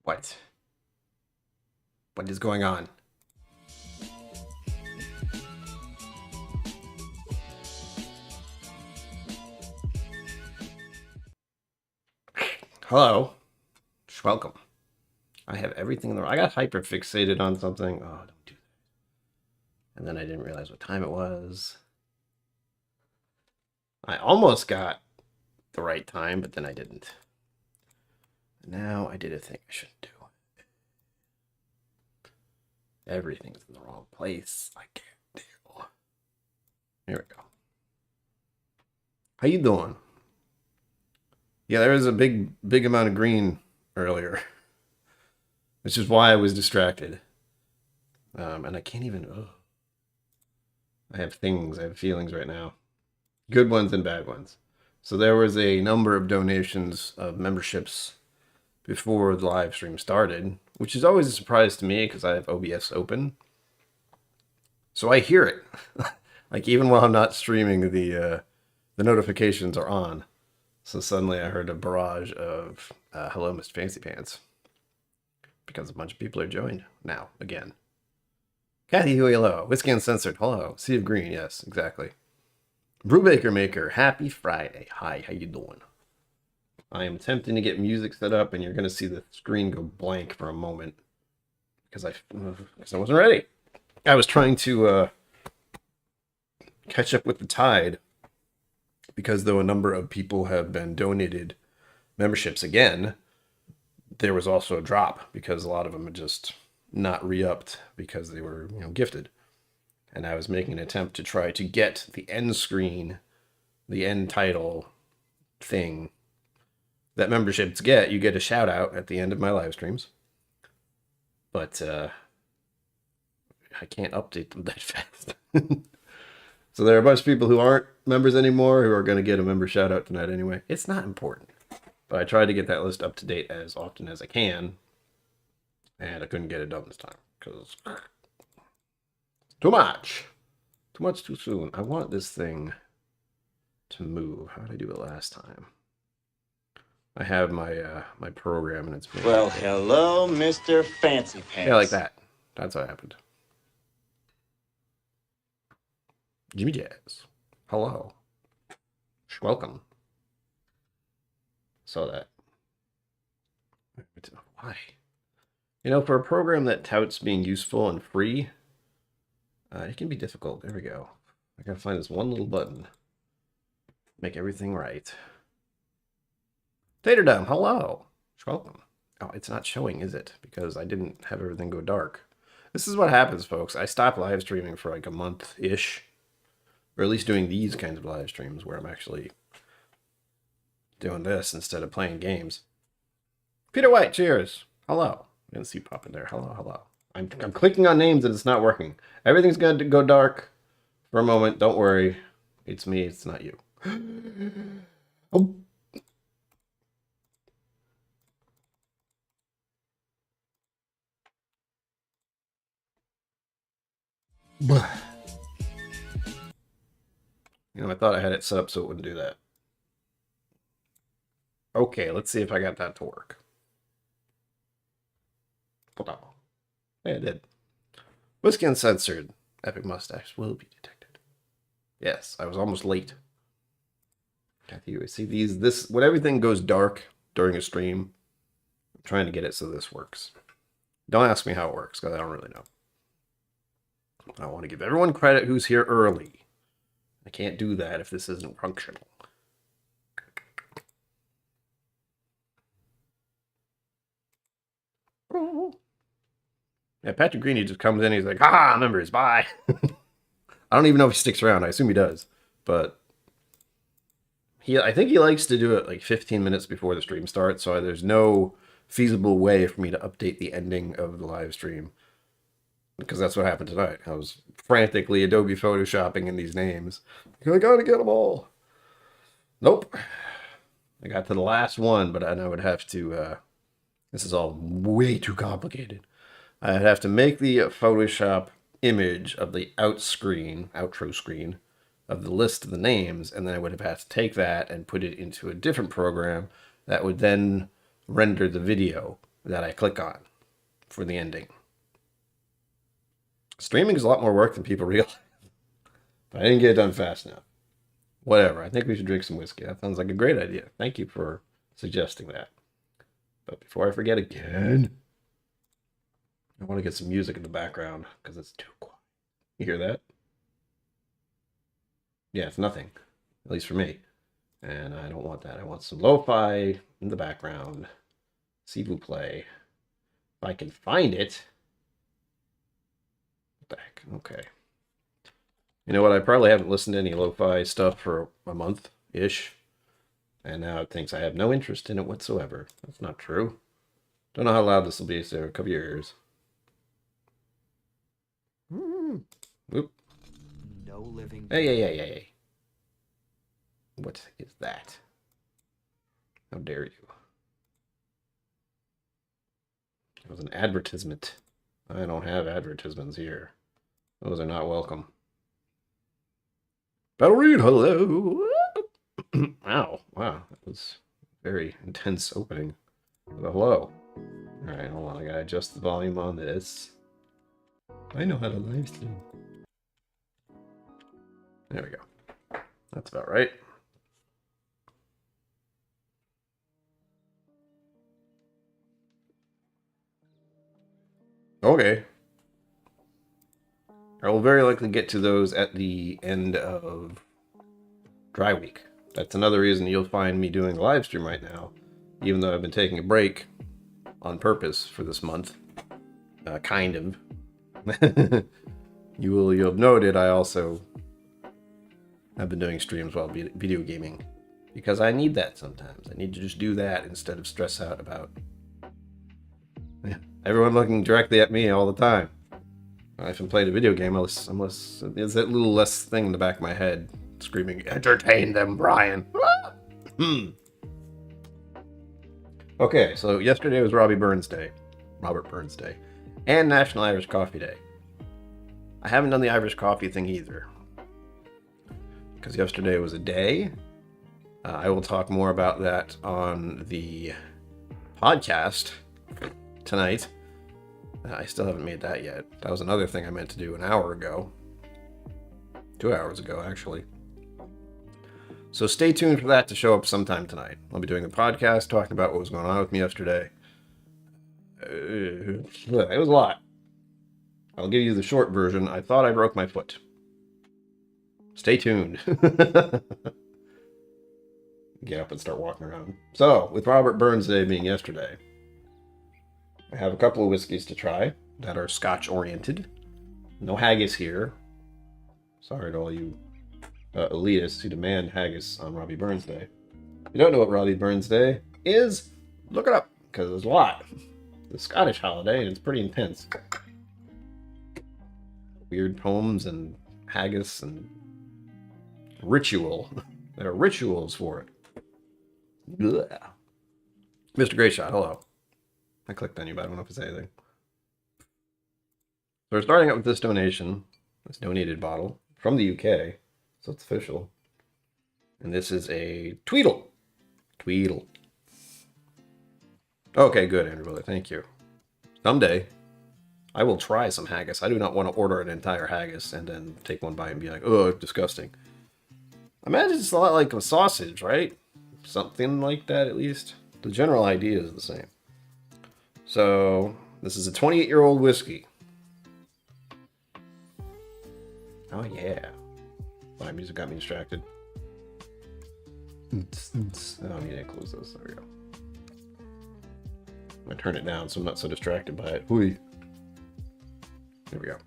What? What is going on? Hello. Welcome. I have everything in the... I got hyper fixated on something. Oh, don't do that. And then I didn't realize what time it was. I almost got the right time, but then I didn't. Now I did a thing I shouldn't do. Everything's in the wrong place. I can't deal. Here we go. How you doing? Yeah, there was a big amount of green earlier, which is why I was distracted. And I can't even. Oh, I have feelings right now, good ones and bad ones. So there was a number of donations of memberships before the live stream started, which is always a surprise to me because I have OBS open. So I hear it. Like even while I'm not streaming, the notifications are on. So suddenly I heard a barrage of hello, Mr. Fancy Pants. Because a bunch of people are joined now, again. Kathy Huey, hello. Whiskey Uncensored, hello. Sea of Green, yes, exactly. Brewbaker Maker, happy Friday. Hi, how you doing? I am attempting to get music set up, and you're going to see the screen go blank for a moment. Because I wasn't ready. I was trying to catch up with the tide. Because though a number of people have been donated memberships again, there was also a drop because a lot of them had just not re-upped because they were, gifted. And I was making an attempt to try to get the end screen, the end title thing that memberships get. You get a shout out at the end of my live streams. But I can't update them that fast. So there are a bunch of people who aren't members anymore who are going to get a member shout out tonight anyway. It's not important. But I tried to get that list up to date as often as I can. And I couldn't get it done this time. Because too much. Too much too soon. I want this thing to move. How did I do it last time? I have my my program and it's... Well, hello, Mr. Fancy Pants. Yeah, like that. That's what happened. Jimmy Jazz. Hello. Welcome. Saw that. Why? For a program that touts being useful and free, it can be difficult. There we go. I gotta find this one little button. Make everything right. Taterdom, hello. Welcome. Oh, it's not showing, is it? Because I didn't have everything go dark. This is what happens, folks. I stopped live streaming for like a month-ish. Or at least doing these kinds of live streams where I'm actually doing this instead of playing games. Peter White, cheers. Hello. I didn't see you pop in there. Hello, hello. I'm clicking on names and it's not working. Everything's going to go dark for a moment. Don't worry. It's me. It's not you. Oh. I thought I had it set up so it wouldn't do that. Okay, let's see if I got that to work. Yeah, it did. Whiskey Uncensored. Epic mustache will be detected. Yes, I was almost late. Kathy, you see when everything goes dark during a stream, I'm trying to get it so this works. Don't ask me how it works, because I don't really know. I want to give everyone credit who's here early. I can't do that if this isn't functional. Yeah, Patrick Greeny just comes in, he's like, members, bye. I don't even know if he sticks around. I assume he does. But I think he likes to do it like 15 minutes before the stream starts, so there's no feasible way for me to update the ending of the live stream. Because that's what happened tonight. I was frantically Adobe Photoshopping in these names. I gotta get them all. Nope. I got to the last one, but I would have to... this is all way too complicated. I'd have to make the Photoshop image of the outro screen of the list of the names, and then I would have had to take that and put it into a different program that would then render the video that I click on for the ending. Streaming is a lot more work than people realize. But I didn't get it done fast enough. Whatever. I think we should drink some whiskey. That sounds like a great idea. Thank you for suggesting that. But before I forget again, I want to get some music in the background because it's too quiet. You hear that? Yeah, it's nothing. At least for me. And I don't want that. I want some lo-fi in the background. S'il vous plaît. If I can find it. What the heck? Okay. You know what? I probably haven't listened to any lo-fi stuff for a month-ish. And now it thinks I have no interest in it whatsoever. That's not true. Don't know how loud this will be, so cover your ears. Whoop. No living. Hey. What is that? How dare you? It was an advertisement. I don't have advertisements here. Those are not welcome. Battle Reed, hello. Wow, that was a very intense opening. Hello. Alright, hold on. I gotta adjust the volume on this. I know how to live stream. There we go. That's about right. Okay. I will very likely get to those at the end of Dry Week. That's another reason you'll find me doing a live stream right now, even though I've been taking a break on purpose for this month. Kind of. You'll have noted I also have been doing streams while video gaming, because I need that sometimes. I need to just do that instead of stress out about everyone looking directly at me all the time. I haven't played a video game unless there's that little less thing in the back of my head screaming, "Entertain them, Brian!" Okay, so yesterday was Robert Burns Day, and National Irish Coffee Day. I haven't done the Irish coffee thing either, because yesterday was a day. I will talk more about that on the podcast tonight. I still haven't made that yet. That was another thing I meant to do an hour ago. 2 hours ago, actually. So stay tuned for that to show up sometime tonight. I'll be doing a podcast talking about what was going on with me yesterday. It was a lot. I'll give you the short version. I thought I broke my foot. Stay tuned. Get up and start walking around. So, with Robert Burns Day being yesterday, I have a couple of whiskeys to try that are Scotch oriented. No haggis here. Sorry to all you elitists who demand haggis on Robbie Burns Day. If you don't know what Robbie Burns Day is, look it up, because there's a lot. It's a Scottish holiday, and it's pretty intense. Weird poems and haggis and ritual. There are rituals for it. Ugh. Mr. Greatshot, hello. I clicked on you, but I don't know if it's anything. So we're starting out with this donation, this donated bottle from the UK, so it's official. And this is a Tweedle. Okay, good, Andrew Miller, thank you. Someday, I will try some haggis. I do not want to order an entire haggis and then take one bite and be like, oh, it's disgusting. I imagine it's a lot like a sausage, right? Something like that, at least. The general idea is the same. So, this is a 28-year-old whiskey. Oh, yeah. My music got me distracted. Oh, I need to close this. There we go. I'm going to turn it down so I'm not so distracted by it. Hui. There we go.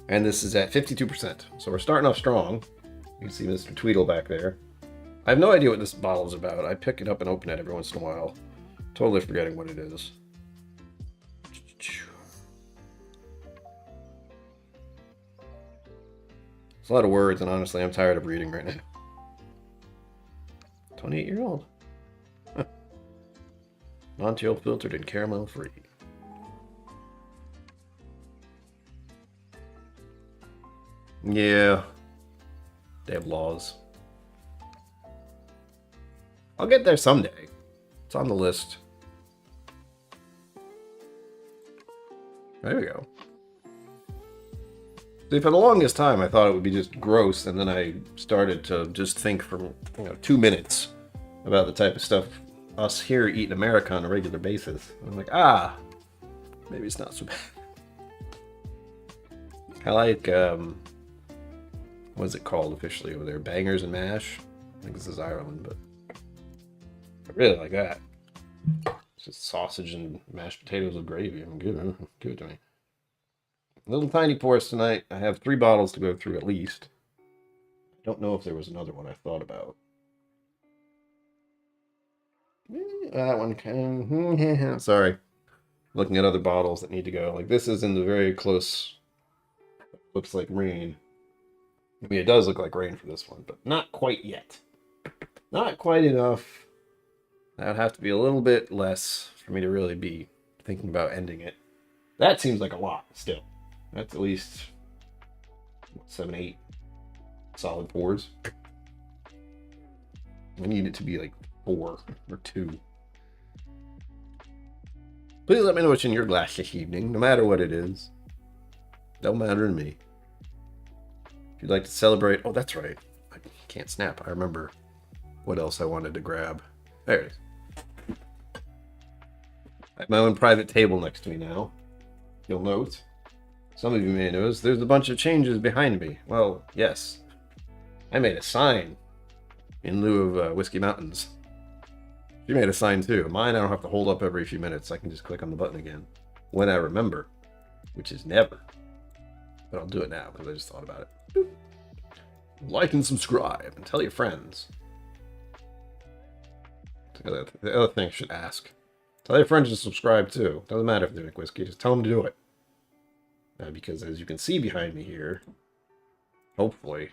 And this is at 52%. So we're starting off strong. You can see Mr. Tweedle back there. I have no idea what this bottle is about. I pick it up and open it every once in a while. Totally forgetting what it is. It's a lot of words, and honestly, I'm tired of reading right now. 28-year-old. Huh. Non-chill filtered and caramel free. Yeah. They have laws. I'll get there someday. It's on the list. There we go. See, for the longest time, I thought it would be just gross, and then I started to just think for 2 minutes about the type of stuff us here eat in America on a regular basis. I'm like, maybe it's not so bad. I like, what's it called officially over there? Bangers and mash? I think this is Ireland, but I really like that. It's just sausage and mashed potatoes with gravy. I'm good. Give it to me. Little tiny pours tonight. I have 3 bottles to go through at least. I don't know if there was another one I thought about. That one can. Sorry. Looking at other bottles that need to go. Like this is in the very close. Looks like rain. I mean, it does look like rain for this one, but not quite yet. Not quite enough. That would have to be a little bit less for me to really be thinking about ending it. That seems like a lot still. That's at least 7, 8 solid pours. I need it to be like 4 or 2. Please let me know what's in your glass this evening, no matter what it is. Don't matter to me. If you'd like to celebrate... Oh, that's right. I can't snap. I remember what else I wanted to grab. There it is. I have my own private table next to me now. You'll note. Some of you may notice there's a bunch of changes behind me. Well, yes. I made a sign in lieu of Whiskey Mountains. You made a sign too. Mine I don't have to hold up every few minutes. I can just click on the button again when I remember, which is never. But I'll do it now because I just thought about it. Boop. Like and subscribe and tell your friends. The other thing I should ask. Tell your friends to subscribe too. Doesn't matter if they drink whiskey. Just tell them to do it. Because as you can see behind me here, hopefully,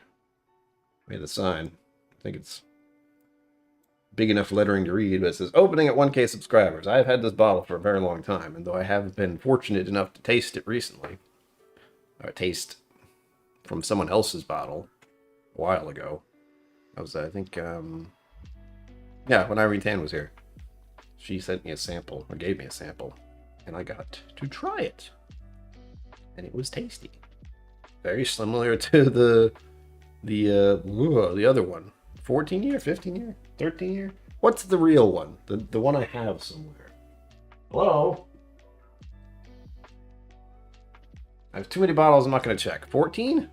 I made the sign. I think it's big enough lettering to read, but it says opening at 1K subscribers. I've had this bottle for a very long time, and though I haven't been fortunate enough to taste it recently, or taste from someone else's bottle a while ago. I was, I think, yeah, when Irene Tan was here. She sent me a sample, or gave me a sample, and I got to try it. And it was tasty. Very similar to the other one. 14 year, 15 year, 13 year? What's the real one? The one I have somewhere. Hello? I have too many bottles, I'm not going to check. 14?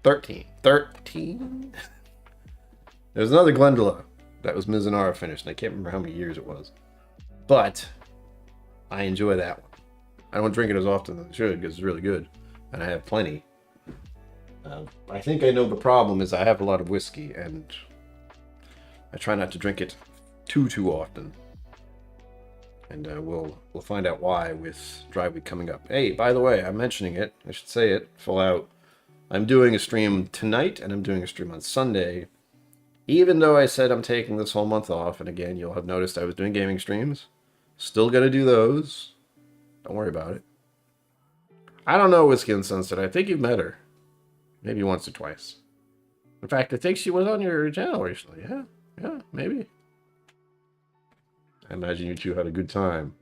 13. 13? There's another Glendula that was Mizunara finished, and I can't remember how many years it was. But I enjoy that one. I don't drink it as often as I should because it's really good, and I have plenty. I think I know the problem is I have a lot of whiskey, and I try not to drink it too often. And we'll find out why with Dry Week coming up. Hey, by the way, I'm mentioning it. I should say it full out. I'm doing a stream tonight, and I'm doing a stream on Sunday. Even though I said I'm taking this whole month off, and again, you'll have noticed I was doing gaming streams. Still gonna do those. Don't worry about it. I don't know Whiskey and Sunset. I think you've met her. Maybe once or twice. In fact, I think she was on your channel recently. Yeah, maybe. I imagine you two had a good time.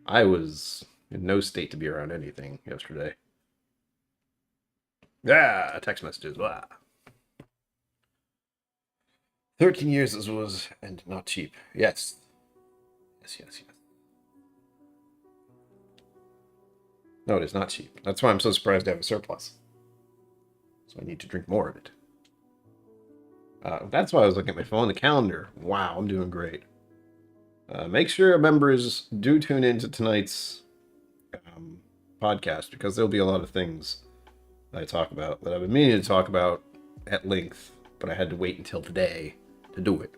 I was in no state to be around anything yesterday. Yeah, text messages. Blah. 13 years this was, and not cheap. Yes. Yes. No, it is not cheap. That's why I'm so surprised to have a surplus. So I need to drink more of it. That's why I was looking at my phone, the calendar. Wow, I'm doing great. Make sure members do tune into tonight's podcast, because there'll be a lot of things that I talk about that I've been meaning to talk about at length, but I had to wait until today to do it.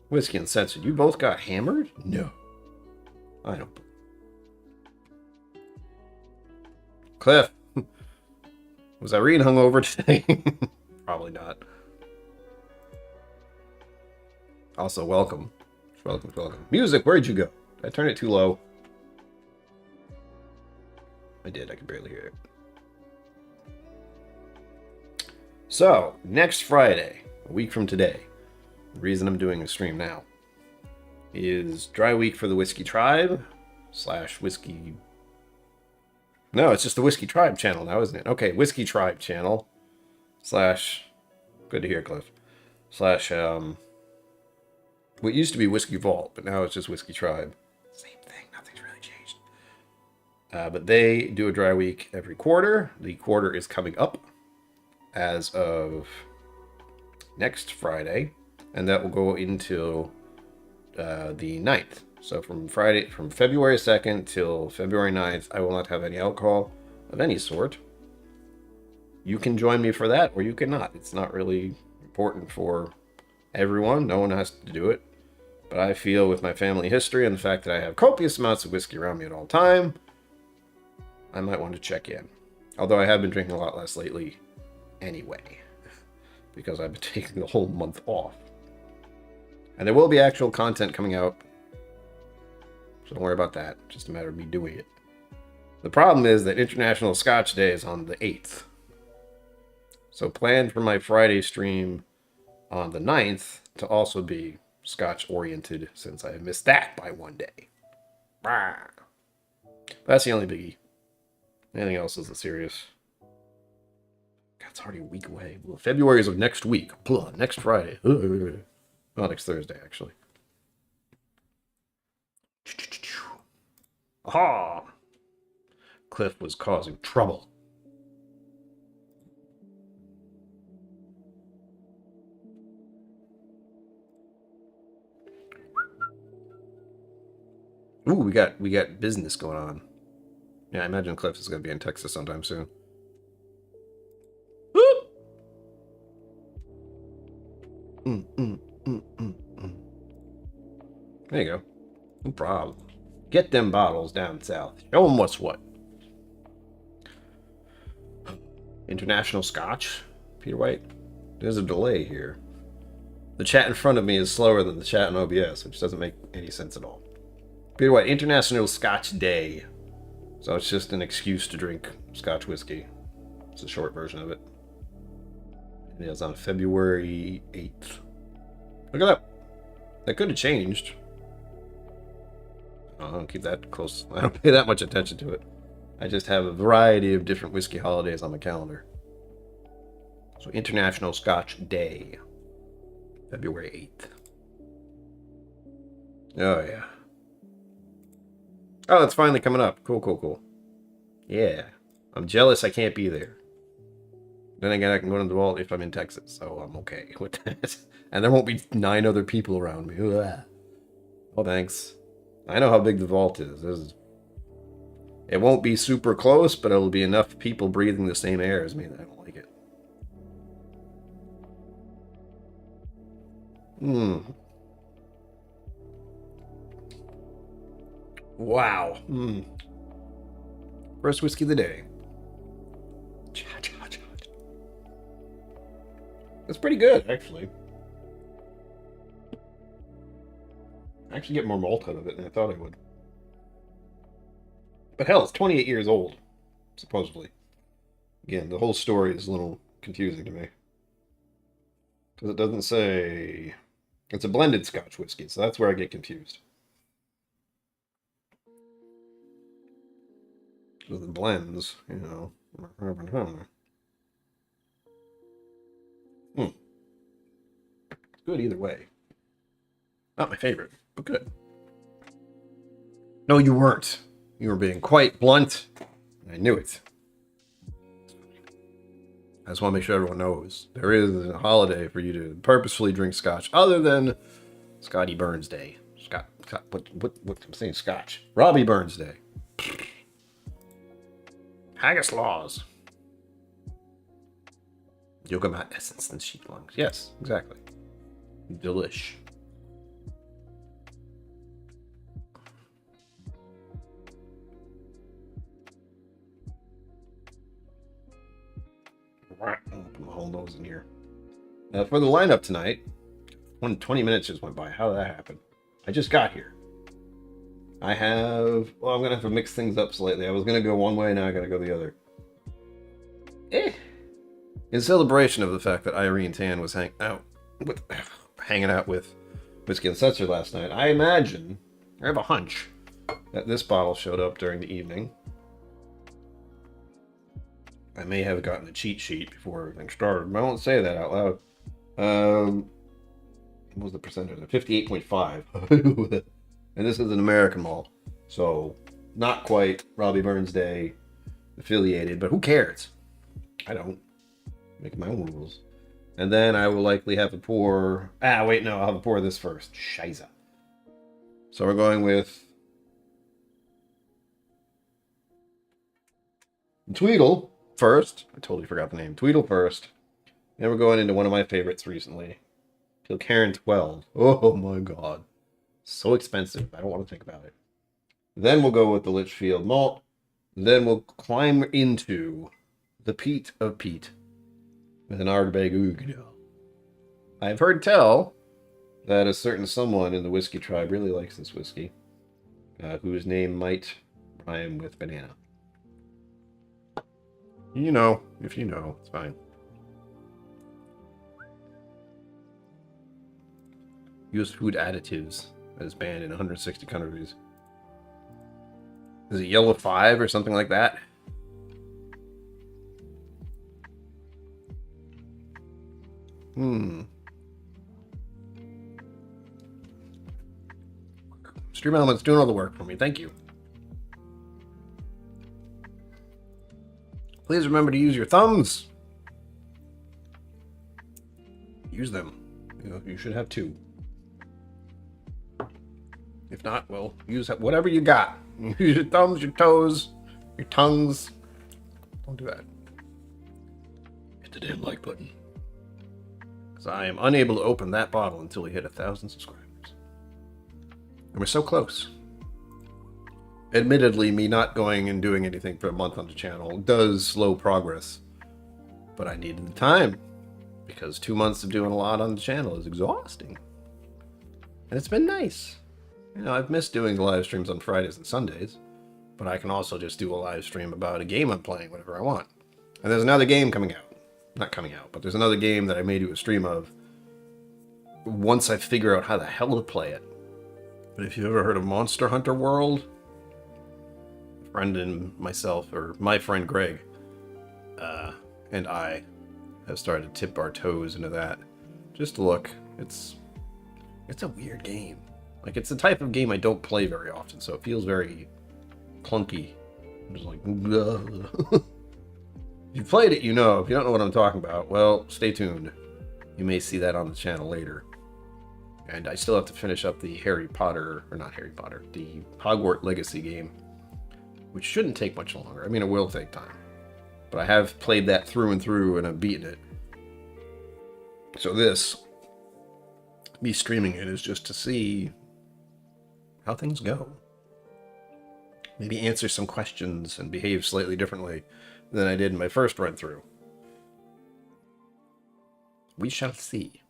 Whiskey and Censored, you both got hammered? No. I don't. Cliff, was Irene hungover today? Probably not. Also, welcome. Welcome. Music, where'd you go? Did I turn it too low? I did, I could barely hear it. So, next Friday, a week from today, the reason I'm doing a stream now is Dry Week for the Whiskey Tribe. slash whiskey. No, it's just the Whiskey Tribe channel now, isn't it? Okay, Whiskey Tribe channel slash. Good to hear, Cliff. Slash what used to be Whiskey Vault, but now it's just Whiskey Tribe. Same thing. Nothing's really changed. But they do a dry week every quarter. The quarter is coming up as of next Friday, and that will go into the 9th. So from February 2nd till February 9th, I will not have any alcohol of any sort. You can join me for that, or you cannot. It's not really important for everyone. No one has to do it. But I feel with my family history and the fact that I have copious amounts of whiskey around me at all time, I might want to check in. Although I have been drinking a lot less lately anyway, because I've been taking the whole month off. And there will be actual content coming out, so don't worry about that. It's just a matter of me doing it. The problem is that International Scotch Day is on the 8th. So plan for my Friday stream on the 9th to also be Scotch oriented, since I missed that by one day. That's the only biggie. Anything else is serious. God, it's already a week away. Well, February is of next week. Next Friday. Well, next Thursday, actually. Aha! Cliff was causing trouble. Ooh, we got business going on. Yeah, I imagine Cliff is going to be in Texas sometime soon. There you go. No problem. Get them bottles down south. Show them what's what. International Scotch, Peter White. There's a delay here. The chat in front of me is slower than the chat in OBS, which doesn't make any sense at all. Peter White, International Scotch Day. So it's just an excuse to drink Scotch whiskey. It's a short version of it. It is on February 8th. Look at that. That could have changed. I don't keep that close. I don't pay that much attention to it. I just have a variety of different whiskey holidays on my calendar. So International Scotch Day. February 8th. Oh, yeah. Oh, it's finally coming up. Cool. Yeah. I'm jealous I can't be there. Then again, I can go to the vault if I'm in Texas, so I'm okay with that. And there won't be 9 other people around me. Ugh. Oh, thanks. I know how big the vault is. It won't be super close, but it'll be enough people breathing the same air as me that I don't like it. Wow. First whiskey of the day. That's pretty good, actually. I actually get more malt out of it than I thought I would. But hell, it's 28 years old, supposedly. Again, the whole story is a little confusing to me. Because it doesn't say... It's a blended Scotch whiskey, so that's where I get confused. So the blends, you know... Good either way. Not my favorite, but good. No, you weren't. You were being quite blunt. I knew it. I just want to make sure everyone knows there is a holiday for you to purposefully drink Scotch, other than Scotty Burns Day. What I'm saying, Scotch. Robbie Burns Day. Haggis Laws. Yokomat essence and sheep lungs. Yes, exactly. Delish. I'll put my whole nose in here. For the lineup tonight, 20 minutes just went by. How did that happen? I just got here. I have... Well, I'm going to have to mix things up slightly. I was going to go one way, now I got to go the other. In celebration of the fact that Irene Tan was hanging out with Whiskey and Seltzer last night, I imagine, I have a hunch, that this bottle showed up during the evening. I may have gotten a cheat sheet before everything started, but I won't say that out loud. What was the percentage? 58.5. And this is an American malt, so not quite Robbie Burns Day affiliated, but who cares? I don't. Make my own rules. And then I will likely have a pour. Wait, no, I'll have a pour of this first. Scheiße. So we're going with Tweedle first. I totally forgot the name. Tweedle first. Then we're going into one of my favorites recently. KillCo 12. Oh my god. So expensive. I don't want to think about it. Then we'll go with the Litchfield malt. Then we'll climb into the peat of peat with an Ardbeg Oud. I've heard tell that a certain someone in the whiskey tribe really likes this whiskey, whose name might rhyme with banana. You know, if you know, it's fine. Use food additives that is banned in 160 countries. Is it yellow 5 or something like that? Stream Element's doing all the work for me. Thank you. Please remember to use your thumbs. Use them. You should have 2. If not, well, use whatever you got. Use your thumbs, your toes, your tongues. Don't do that. Hit the damn like button. Because I am unable to open that bottle until we hit 1,000 subscribers. And we're so close. Admittedly, me not going and doing anything for a month on the channel does slow progress. But I needed the time. Because 2 months of doing a lot on the channel is exhausting. And it's been nice. You know, I've missed doing the live streams on Fridays and Sundays. But I can also just do a live stream about a game I'm playing whenever I want. And there's another game coming out. Not coming out, but there's another game that I may do a stream of once I figure out how the hell to play it. But if you've ever heard of Monster Hunter World, a friend and myself, or my friend Greg, and I have started to tip our toes into that. Just to look, it's a weird game. Like, it's the type of game I don't play very often, so it feels very clunky. I'm just like, ugh. If you played it, you know. If you don't know what I'm talking about, well, stay tuned. You may see that on the channel later. And I still have to finish up the the Hogwarts Legacy game, which shouldn't take much longer. I mean, it will take time. But I have played that through and through, and I've beaten it. So me streaming it is just to see how things go. Maybe answer some questions and behave slightly differently than I did in my first run through. We shall see.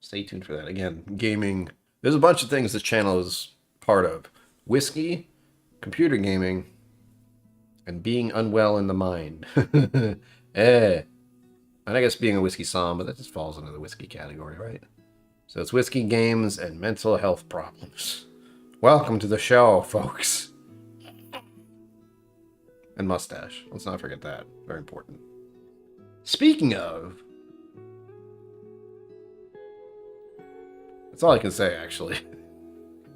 Stay tuned for that. Again, gaming. There's a bunch of things this channel is part of. Whiskey, computer gaming, and being unwell in the mind. And I guess being a whiskey som, but that just falls under the whiskey category, right? So it's whiskey, games, and mental health problems. Welcome to the show, folks. And mustache. Let's not forget that. Very important. Speaking of... That's all I can say, actually.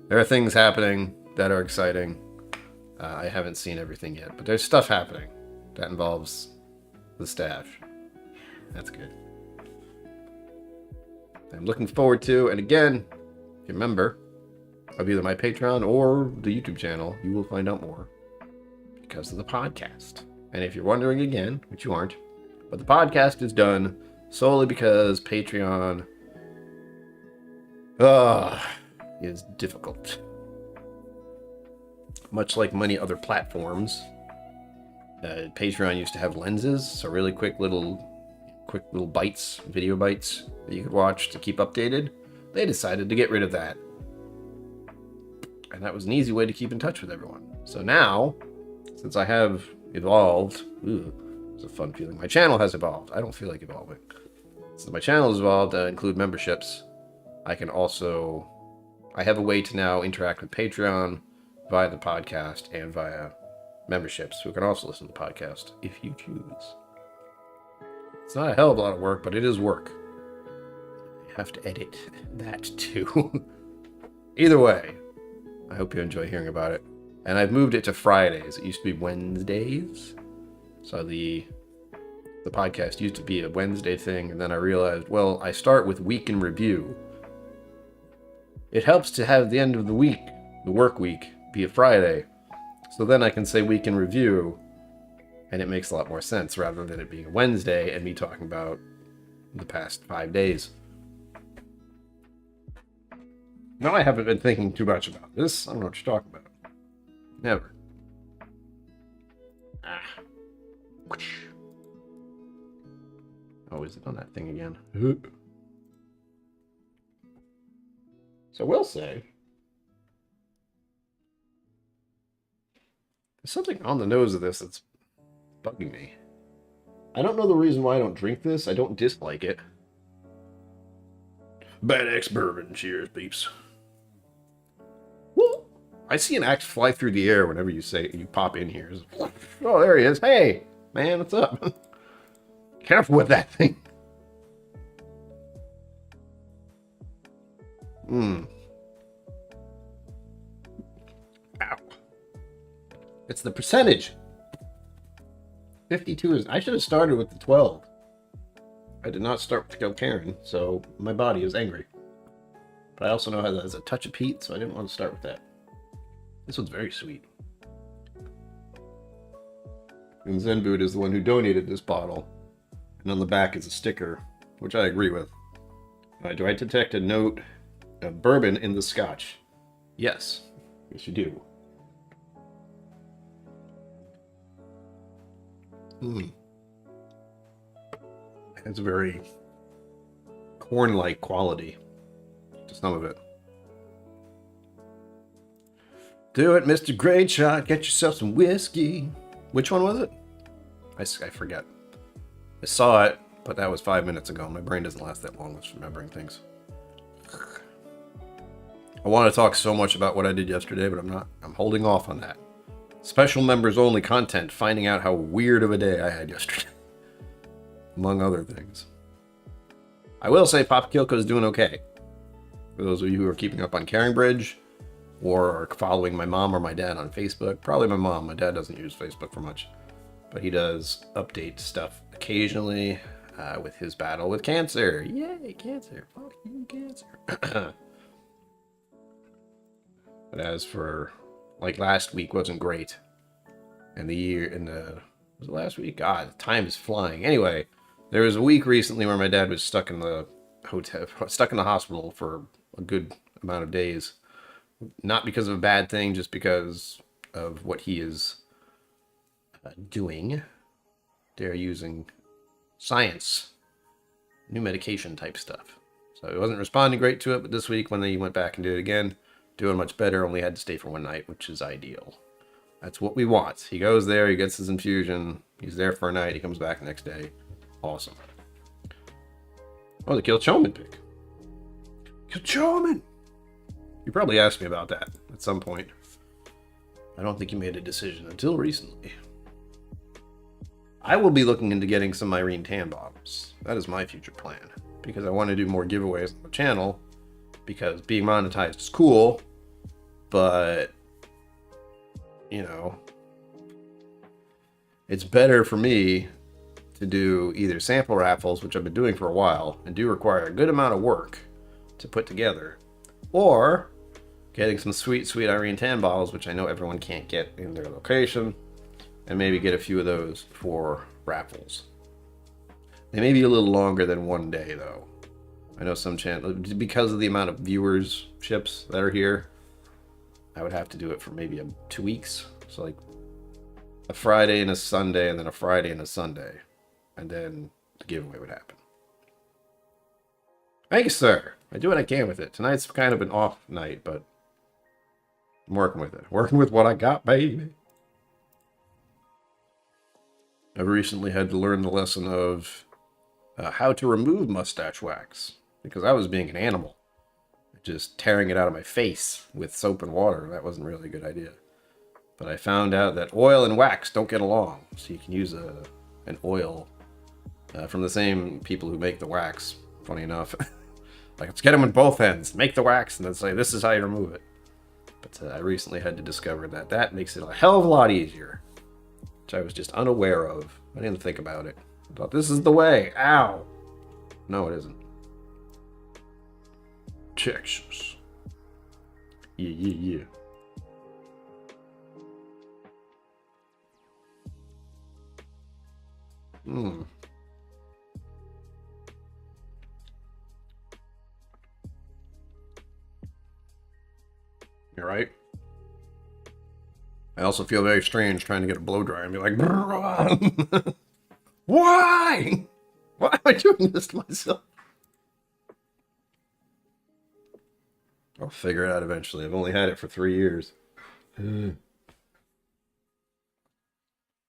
There are things happening that are exciting. I haven't seen everything yet, but there's stuff happening that involves the stash. That's good. I'm looking forward to, and again, if you're a member of either my Patreon or the YouTube channel, you will find out more. Because of the podcast. And if you're wondering again, which you aren't, but the podcast is done solely because Patreon is difficult. Much like many other platforms, Patreon used to have lenses, so really quick little bites, video bites that you could watch to keep updated. They decided to get rid of that. And that was an easy way to keep in touch with everyone. So now, since I have evolved, it's a fun feeling. My channel has evolved. I don't feel like evolving. Since my channel has evolved to include memberships, I can also I have a way to now interact with Patreon via the podcast and via memberships who can also listen to the podcast if you choose. It's not a hell of a lot of work, but it is work. You have to edit that too. Either way, I hope you enjoy hearing about it. And I've moved it to Fridays. It used to be Wednesdays. So the podcast used to be a Wednesday thing, and then I realized, well, I start with week in review. It helps to have the end of the week, the work week, be a Friday. So then I can say week in review, and it makes a lot more sense rather than it being a Wednesday and me talking about the past 5 days. No, I haven't been thinking too much about this. I don't know what you're talking about. Never. Oh, is it on that thing again? So I will say, there's something on the nose of this that's bugging me. I don't know the reason why I don't drink this. I don't dislike it. Bad X bourbon. Cheers, peeps. Woo! I see an axe fly through the air whenever you say you pop in here. Oh, there he is. Hey, man, what's up? Careful with that thing. Ow. It's the percentage. 52 is... I should have started with the 12. I did not start with KillCo, so my body is angry. But I also know how that has a touch of peat, so I didn't want to start with that. This one's very sweet. And Zen Boot is the one who donated this bottle. And on the back is a sticker, which I agree with. Do I detect a note of bourbon in the Scotch? Yes. Yes, you do. It's a very corn-like quality to some of it. Do it, Mr. Great Shot. Get yourself some whiskey. Which one was it? I forget. I saw it, but that was 5 minutes ago. My brain doesn't last that long with remembering things. I want to talk so much about what I did yesterday, but I'm not. I'm holding off on that. Special members only content, finding out how weird of a day I had yesterday. Among other things. I will say Pop KillCo is doing okay. For those of you who are keeping up on Caringbridge, or are following my mom or my dad on Facebook. Probably my mom. My dad doesn't use Facebook for much. But he does update stuff occasionally with his battle with cancer. Yay, cancer. Fuck you, cancer. But as for, like, last week wasn't great. And was it last week? God, time is flying. Anyway, there was a week recently where my dad was stuck in the hospital for a good amount of days. Not because of a bad thing, just because of what he is doing. They're using science, new medication type stuff. So he wasn't responding great to it, but this week when he went back and did it again, doing much better, only had to stay for one night, which is ideal. That's what we want. He goes there, he gets his infusion, he's there for a night, he comes back the next day. Awesome. Oh, the KillCo pick. KillCo! You probably asked me about that at some point. I don't think you made a decision until recently. I will be looking into getting some Irene Tan bottles. That is my future plan. Because I want to do more giveaways on the channel. Because being monetized is cool. But, you know, it's better for me to do either sample raffles, which I've been doing for a while, and do require a good amount of work to put together, or getting some sweet, sweet Irene Tan bottles, which I know everyone can't get in their location, and maybe get a few of those for raffles. They may be a little longer than one day, though. I know some channels, because of the amount of viewerships that are here, I would have to do it for maybe 2 weeks. So like a Friday and a Sunday, and then a Friday and a Sunday. And then the giveaway would happen. Thank you, sir. I do what I can with it. Tonight's kind of an off night, but I'm working with it. Working with what I got, baby. I've recently had to learn the lesson of how to remove mustache wax, because I was being an animal just tearing it out of my face with soap and water. That wasn't really a good idea. But I found out that oil and wax don't get along. So you can use an oil from the same people who make the wax, funny enough. Like, let's get them in both ends, make the wax, and then say, this is how you remove it. But I recently had to discover that that makes it a hell of a lot easier, which I was just unaware of. I didn't think about it. I thought, this is the way. Ow. No, it isn't. Texas. Yeah. You're right. I also feel very strange trying to get a blow dryer and be like, why? Why am I doing this to myself? I'll figure it out eventually. I've only had it for 3 years.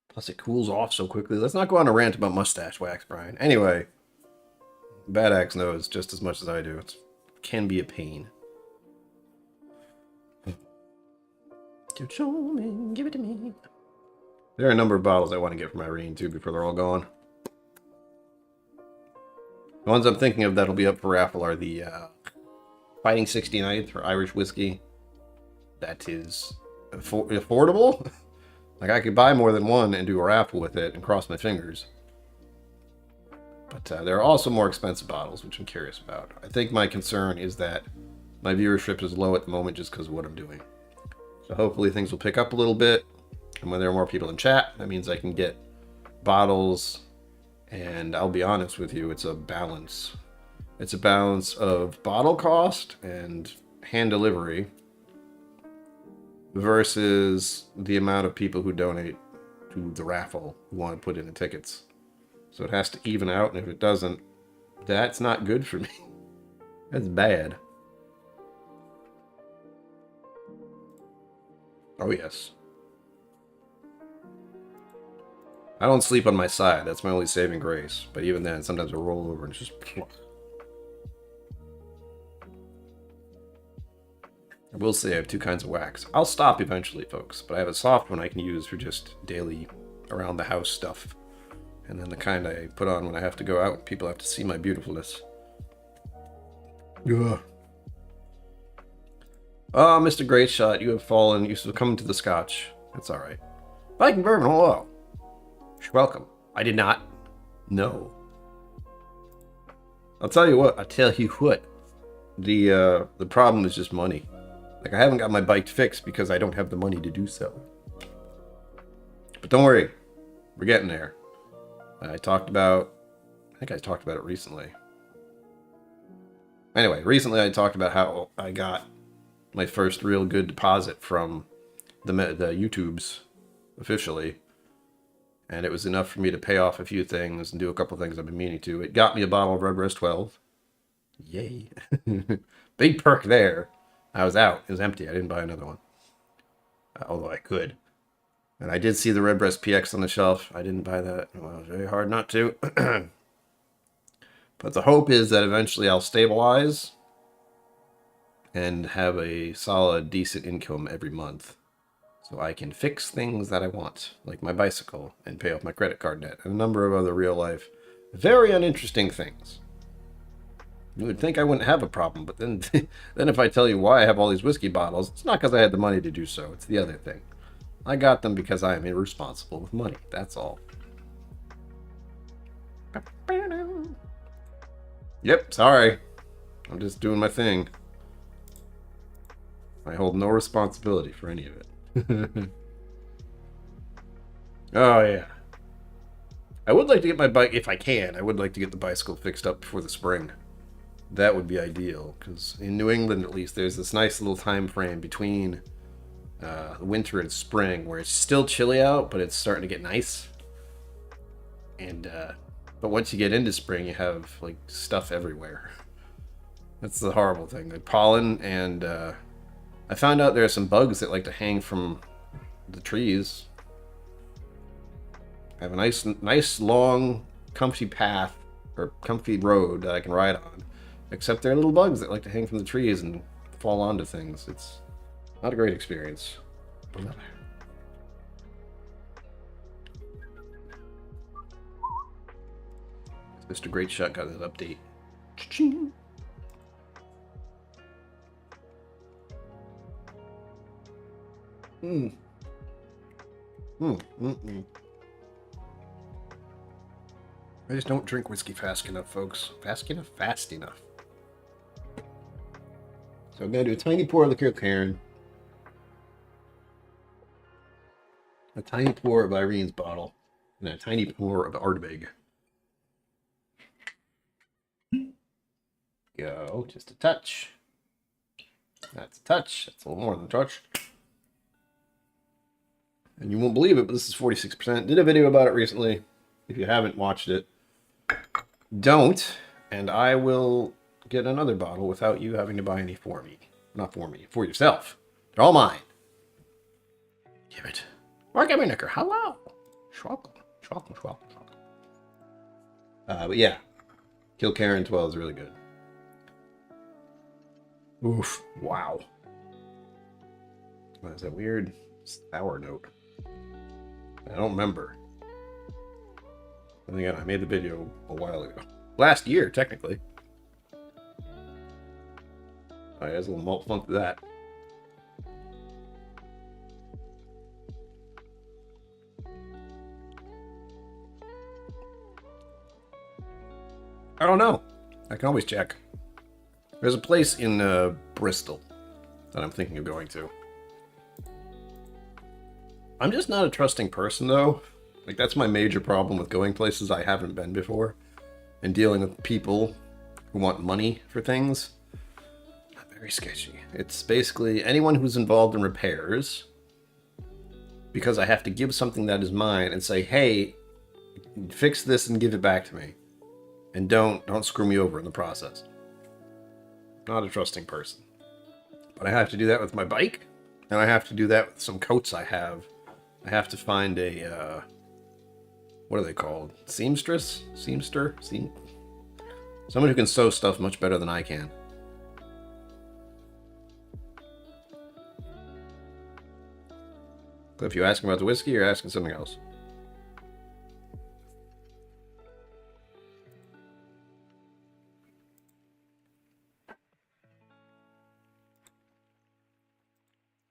Plus, it cools off so quickly. Let's not go on a rant about mustache wax, Brian. Anyway, Bad Axe knows just as much as I do. It can be a pain. Show me, give it to me. There are a number of bottles I want to get from Irene, too, before they're all gone. The ones I'm thinking of that'll be up for raffle are the Fighting 69th or Irish whiskey. That is affordable. Like, I could buy more than one and do a raffle with it and cross my fingers. But there are also more expensive bottles, which I'm curious about. I think my concern is that my viewership is low at the moment just because of what I'm doing. So hopefully things will pick up a little bit. And when there are more people in chat, that means I can get bottles. And I'll be honest with you, it's a balance. It's a balance of bottle cost and hand delivery versus the amount of people who donate to the raffle who want to put in the tickets. So it has to even out, and if it doesn't, that's not good for me. That's bad. Oh, yes. I don't sleep on my side. That's my only saving grace. But even then, sometimes I roll over and just... I will say I have two kinds of wax. I'll stop eventually, folks. But I have a soft one I can use for just daily around-the-house stuff. And then the kind I put on when I have to go out and people have to see my beautifulness. Ugh. Ah, Mr. Great Shot, you have fallen. You succumbed to the Scotch. That's alright. Viking Bourbon, hello. You're welcome. I did not. No. I'll tell you what. The problem is just money. Like, I haven't got my bike fixed because I don't have the money to do so. But don't worry. We're getting there. I think I talked about it recently. Anyway, recently I talked about how I got my first real good deposit from the YouTubes officially. And it was enough for me to pay off a few things and do a couple things I've been meaning to. It got me a bottle of Redbreast 12. Yay. Big perk there. I was out. It was empty. I didn't buy another one. Although I could. And I did see the Redbreast PX on the shelf. I didn't buy that. Well, it was very hard not to. But the hope is that eventually I'll stabilize and have a solid, decent income every month. So I can fix things that I want, like my bicycle, and pay off my credit card debt, and a number of other real-life, very uninteresting things. You would think I wouldn't have a problem, but then if I tell you why I have all these whiskey bottles, it's not because I had the money to do so. It's the other thing. I got them because I am irresponsible with money. That's all. Yep, sorry. I'm just doing my thing. I hold no responsibility for any of it. Oh, yeah. I would like to get my bike, if I can, I would like to get the bicycle fixed up before the spring. That would be ideal, because in New England, at least, there's this nice little time frame between winter and spring where it's still chilly out, but it's starting to get nice. And, but once you get into spring, you have, like, stuff everywhere. That's the horrible thing. Like pollen, and I found out there are some bugs that like to hang from the trees. I have a nice long, comfy path, or comfy road that I can ride on. Except they're little bugs that like to hang from the trees and fall onto things. It's not a great experience. Mr. Great Shot got his update. Cha-ching. I just don't drink whiskey fast enough, folks. Fast enough? Fast enough. So I'm going to do a tiny pour of the KillCo, a tiny pour of Irene's bottle, and a tiny pour of Ardbeg. Go, just a touch. That's a touch. That's a little more than a touch. And you won't believe it, but this is 46%. Did a video about it recently. If you haven't watched it, don't. And I will get another bottle without you having to buy any for me. Not for me, for yourself. They're all mine. Give it. Mark Ebernicker, hello. Schwalkum. But yeah, KillCo 12 is really good. Oof. Wow. What is that weird sour note? I don't remember. And again, I made the video a while ago. Last year, technically. Oh, there's a little malt funk to that. I don't know. I can always check. There's a place in Bristol that I'm thinking of going to. I'm just not a trusting person, though. Like, that's my major problem with going places I haven't been before. And dealing with people who want money for things. Very sketchy. It's basically anyone who's involved in repairs. Because I have to give something that is mine and say, hey, fix this and give it back to me. And don't screw me over in the process. Not a trusting person. But I have to do that with my bike. And I have to do that with some coats I have. I have to find a, what are they called? Seamstress? Seamster? Someone who can sew stuff much better than I can. If you ask about the whiskey, you're asking something else.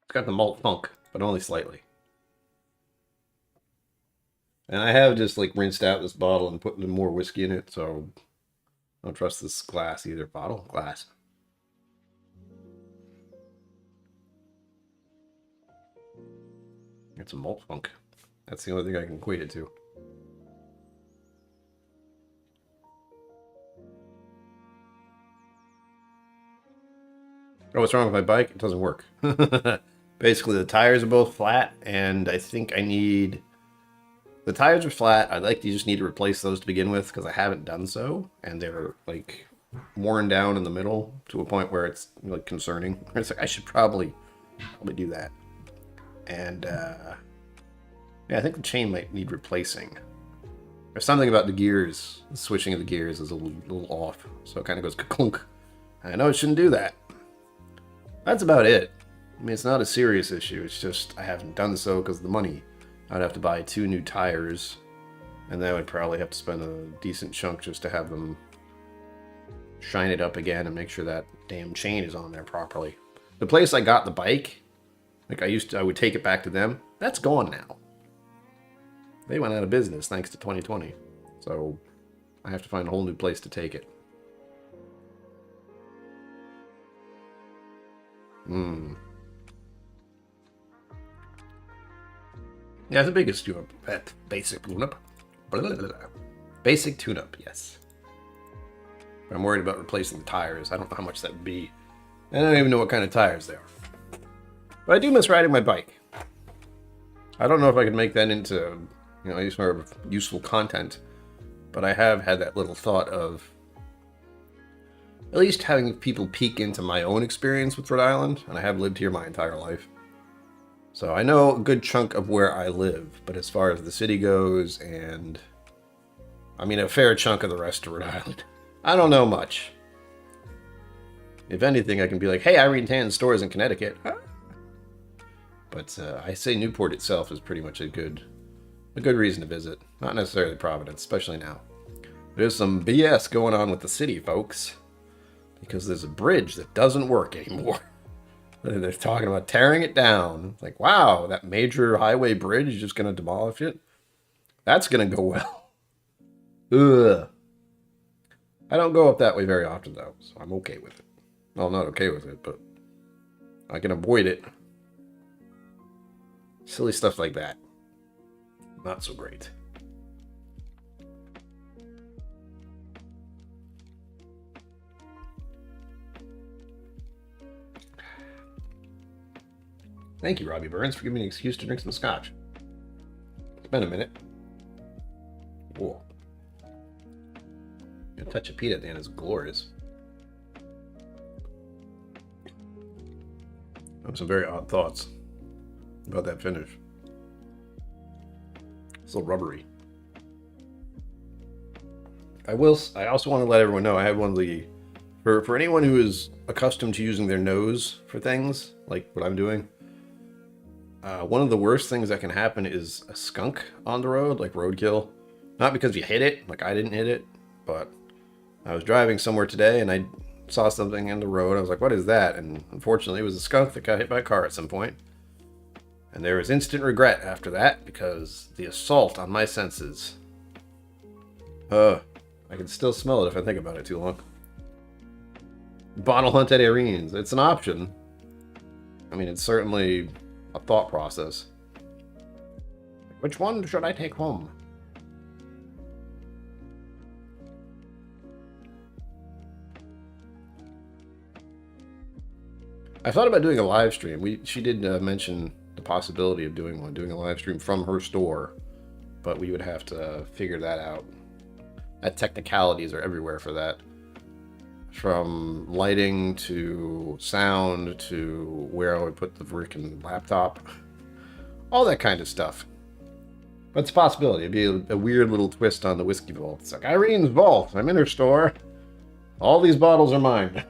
It's got the malt funk, but only slightly. And I have just like rinsed out this bottle and put more whiskey in it, so I don't trust this glass either. Bottle? Glass. It's a malt funk. That's the only thing I can equate it to. Oh, what's wrong with my bike? It doesn't work. Basically, the tires are both flat, and I think I need... The tires are flat. I'd like to just need to replace those to begin with, because I haven't done so, and they're, like, worn down in the middle to a point where it's, like, concerning. It's like, I should probably do that. And, yeah, I think the chain might need replacing. There's something about the gears. The switching of the gears is a little off. So it kind of goes ka-clunk. I know it shouldn't do that. That's about it. I mean, it's not a serious issue. It's just I haven't done so because of the money. I'd have to buy 2 new tires. And then I would probably have to spend a decent chunk just to have them shine it up again and make sure that damn chain is on there properly. The place I got the bike... Like I would take it back to them. That's gone now. They went out of business thanks to 2020. So I have to find a whole new place to take it. Yeah, the biggest tune-up. Basic tune-up. Basic tune-up, yes. I'm worried about replacing the tires. I don't know how much that would be. I don't even know what kind of tires they are. But I do miss riding my bike. I don't know if I could make that into, useful content. But I have had that little thought of at least having people peek into my own experience with Rhode Island. And I have lived here my entire life. So I know a good chunk of where I live. But as far as the city goes and... I mean, a fair chunk of the rest of Rhode Island. I don't know much. If anything, I can be like, hey, Irene Tan's stores in Connecticut. But I say Newport itself is pretty much a good reason to visit. Not necessarily Providence, especially now. There's some BS going on with the city, folks. Because there's a bridge that doesn't work anymore. They're talking about tearing it down. It's like, wow, that major highway bridge is just going to demolish it? That's going to go well. Ugh. I don't go up that way very often, though, so I'm okay with it. Well, I'm not okay with it, but I can avoid it. Silly stuff like that. Not so great. Thank you, Robbie Burns, for giving me an excuse to drink some scotch. It's been a minute. Whoa. A touch of peat at the end is glorious. I have some very odd thoughts about that finish. It's a little rubbery. I also want to let everyone know I have one of the... For anyone who is accustomed to using their nose for things, like what I'm doing, one of the worst things that can happen is a skunk on the road, like roadkill. Not because you hit it, like I didn't hit it, but I was driving somewhere today and I saw something in the road. I was like, what is that? And unfortunately, it was a skunk that got hit by a car at some point. And there was instant regret after that because the assault on my senses. I can still smell it if I think about it too long. Bottle hunt at Irene's. It's an option. I mean, it's certainly a thought process. Which one should I take home? I thought about doing a live stream. She did mention the possibility of doing a live stream from her store, but we would have to figure that out. Technicalities are everywhere for that. From lighting to sound to where I would put the freaking laptop. All that kind of stuff. But it's a possibility. It'd be a weird little twist on the whiskey vault. It's like, Irene's vault. I'm in her store. All these bottles are mine.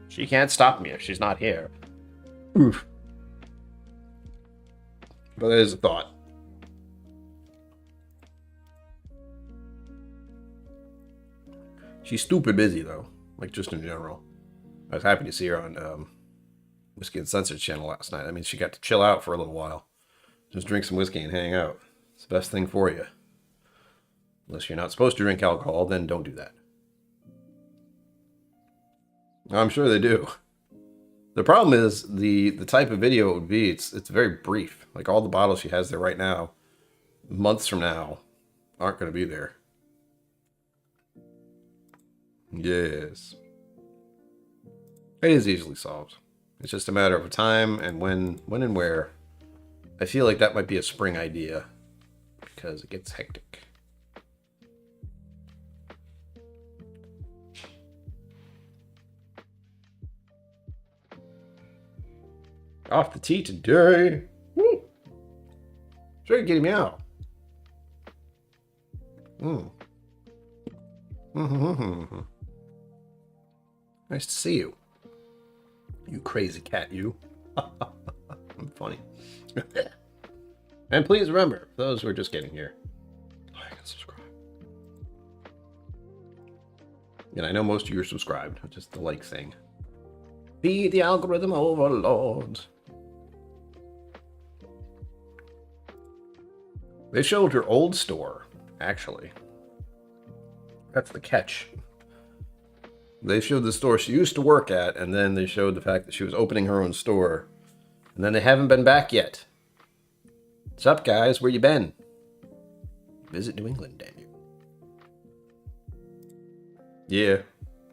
She can't stop me if she's not here. Oof. But that is a thought. She's stupid busy, though. Like, just in general. I was happy to see her on Whiskey Uncensored channel last night. I mean, she got to chill out for a little while. Just drink some whiskey and hang out. It's the best thing for you. Unless you're not supposed to drink alcohol, then don't do that. I'm sure they do. The problem is the type of video it would be, it's very brief. Like all the bottles she has there right now, months from now, aren't going to be there. Yes. It is easily solved. It's just a matter of time and when and where. I feel like that might be a spring idea because it gets hectic. Off the tee today. Woo! Sure, getting me out. Nice to see you. You crazy cat, you. I'm funny. And please remember, for those who are just getting here, like and subscribe. And I know most of you are subscribed, just the like thing. Be the algorithm overlord. They showed her old store, actually. That's the catch. They showed the store she used to work at, and then they showed the fact that she was opening her own store. And then they haven't been back yet. What's up, guys? Where you been? Visit New England, damn you.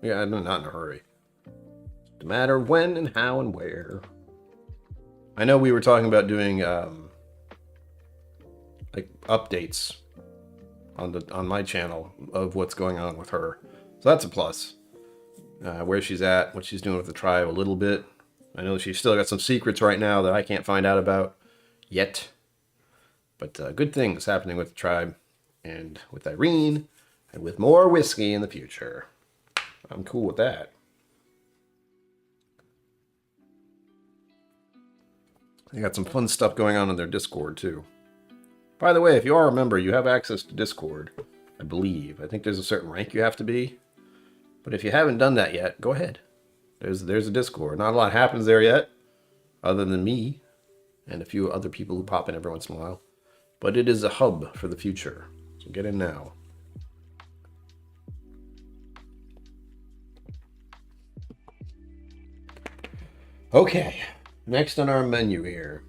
Yeah, I'm not in a hurry. It's a matter of when and how and where. I know we were talking about doing like updates on my channel of what's going on with her. So that's a plus. Where she's at, what she's doing with the tribe a little bit. I know she's still got some secrets right now that I can't find out about yet. But good things happening with the tribe and with Irene and with more whiskey in the future. I'm cool with that. They got some fun stuff going on in their Discord, too. By the way, if you are a member, you have access to Discord, I believe. I think there's a certain rank you have to be. But if you haven't done that yet, go ahead. There's a Discord. Not a lot happens there yet, other than me and a few other people who pop in every once in a while. But it is a hub for the future. So get in now. Okay, next on our menu here.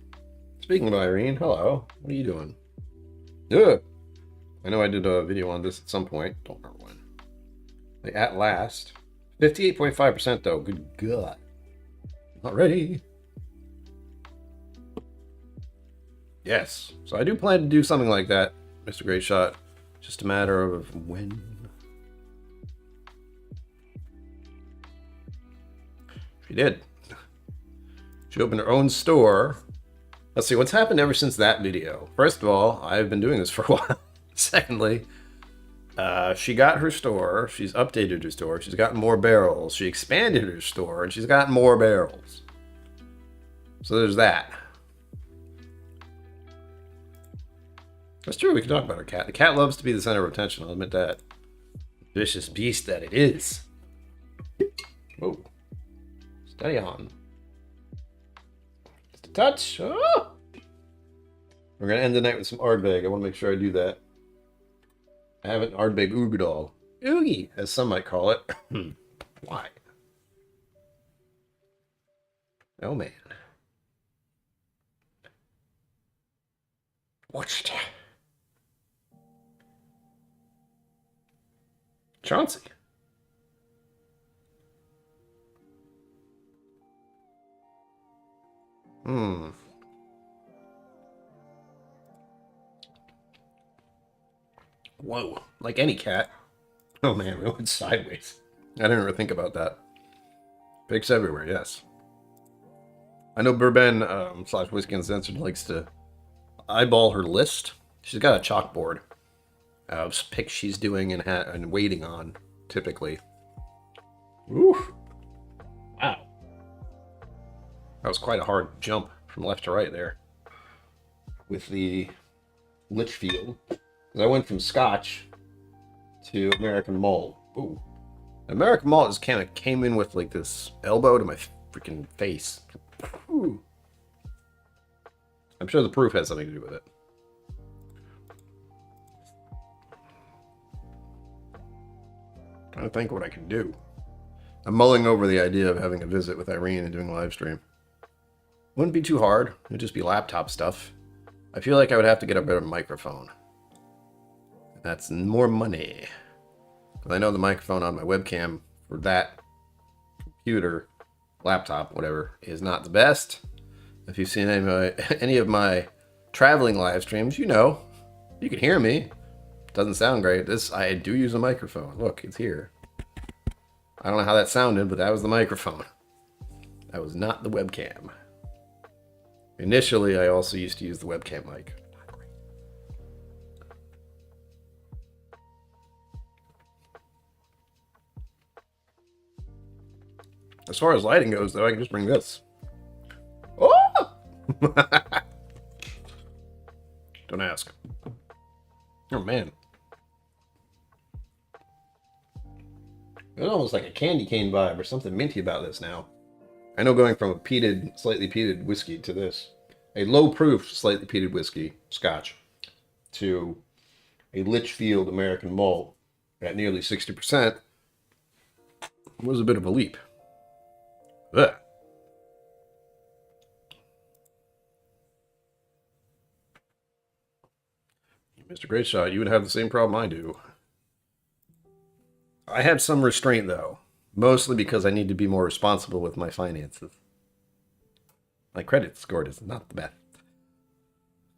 Speaking of Irene, hello. What are you doing? Good. I know I did a video on this at some point. Don't remember when. Like, at last. 58.5% though. Good God. Not ready. Yes. So I do plan to do something like that, Mr. Great Shot. Just a matter of when. She did. She opened her own store. Let's see, what's happened ever since that video? First of all, I've been doing this for a while. Secondly, she got her store. She's updated her store. She's gotten more barrels. She expanded her store, and she's gotten more barrels. So there's that. That's true. We can talk about her cat. The cat loves to be the center of attention. I'll admit that. Vicious beast that it is. Whoa. Steady on. Just a touch. Oh! We're going to end the night with some Ardbeg. I want to make sure I do that. I haven't Ardbeg Oogadal. Oogie, as some might call it. Why? Oh, man. Watch it. Chauncey. Whoa. Like any cat. Oh man, we went sideways. I didn't ever think about that. Pigs everywhere, yes. I know Bourbon / Whiskey Uncensored likes to eyeball her list. She's got a chalkboard of picks she's doing and waiting on, typically. Oof. Wow. That was quite a hard jump from left to right there. With the Litchfield. I went from Scotch to American Malt. Ooh. American Malt just kind of came in with like this elbow to my freaking face. Ooh. I'm sure the proof has something to do with it. Trying to think what I can do. I'm mulling over the idea of having a visit with Irene and doing a live stream. Wouldn't be too hard. It'd just be laptop stuff. I feel like I would have to get a better microphone. That's more money. Because I know the microphone on my webcam for that computer, laptop, whatever, is not the best. If you've seen any of my traveling live streams, you know. You can hear me. Doesn't sound great. I do use a microphone. Look, it's here. I don't know how that sounded, but that was the microphone. That was not the webcam. Initially, I also used to use the webcam mic. As far as lighting goes, though, I can just bring this. Oh! Don't ask. Oh, man. It's almost like a candy cane vibe or something minty about this now. I know going from a slightly peated whiskey to this, a low-proof, slightly peated whiskey, Scotch, to a Litchfield American Malt at nearly 60% was a bit of a leap. Ugh. Mr. Great Shot, you would have the same problem I do. I have some restraint, though. Mostly because I need to be more responsible with my finances. My credit score is not the best.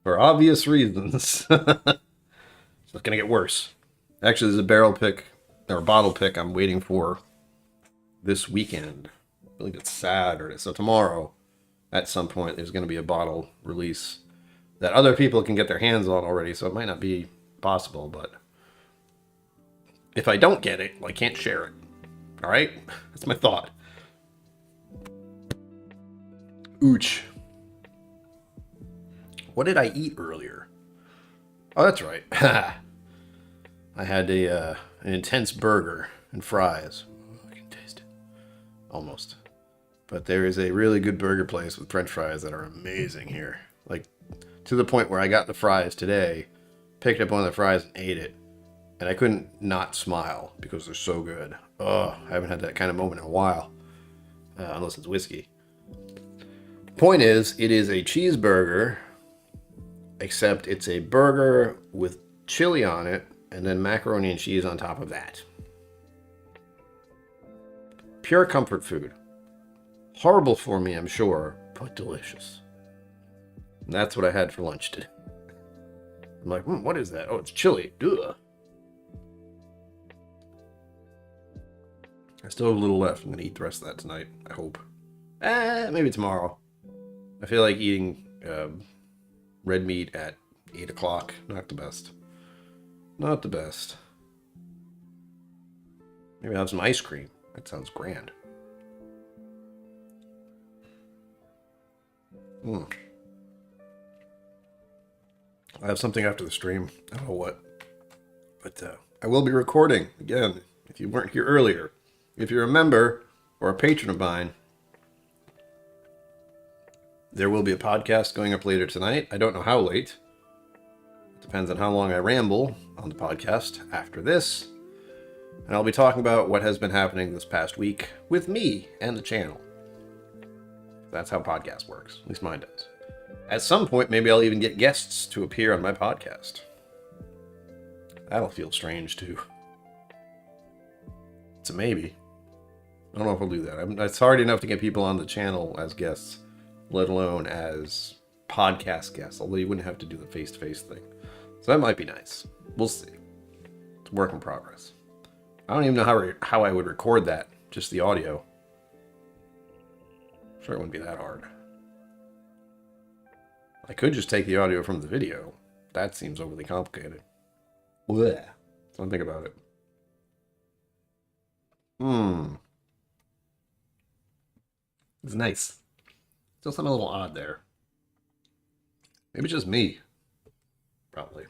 For obvious reasons. It's going to get worse. Actually, there's a barrel pick, or bottle pick I'm waiting for this weekend. I believe it's Saturday. So tomorrow, at some point, there's going to be a bottle release that other people can get their hands on already, so it might not be possible, but if I don't get it, I can't share it. All right? That's my thought. Ooch. What did I eat earlier? Oh, that's right. I had an intense burger and fries. I can taste it. Almost. But there is a really good burger place with French fries that are amazing here. Like, to the point where I got the fries today, picked up one of the fries and ate it. And I couldn't not smile because they're so good. Oh, I haven't had that kind of moment in a while. Unless it's whiskey. Point is, it is a cheeseburger, except it's a burger with chili on it, and then macaroni and cheese on top of that. Pure comfort food. Horrible for me, I'm sure, but delicious. And that's what I had for lunch today. I'm like, what is that? Oh, it's chili. Duh. I still have a little left. I'm going to eat the rest of that tonight, I hope. Maybe tomorrow. I feel like eating red meat at 8 o'clock. Not the best. Not the best. Maybe I'll have some ice cream. That sounds grand. I have something after the stream. I don't know what. But I will be recording. Again, if you weren't here earlier. If you're a member or a patron of mine, there will be a podcast going up later tonight. I don't know how late. It depends on how long I ramble on the podcast after this. And I'll be talking about what has been happening this past week with me and the channel. That's how podcast works. At least mine does. At some point, maybe I'll even get guests to appear on my podcast. That'll feel strange, too. It's a maybe. I don't know if I'll do that. It's hard enough to get people on the channel as guests, let alone as podcast guests, although you wouldn't have to do the face-to-face thing. So that might be nice. We'll see. It's a work in progress. I don't even know how I would record that, just the audio. I'm sure it wouldn't be that hard. I could just take the audio from the video. That seems overly complicated. Blech. So think about it. It's nice. Still something a little odd there. Maybe just me. Probably.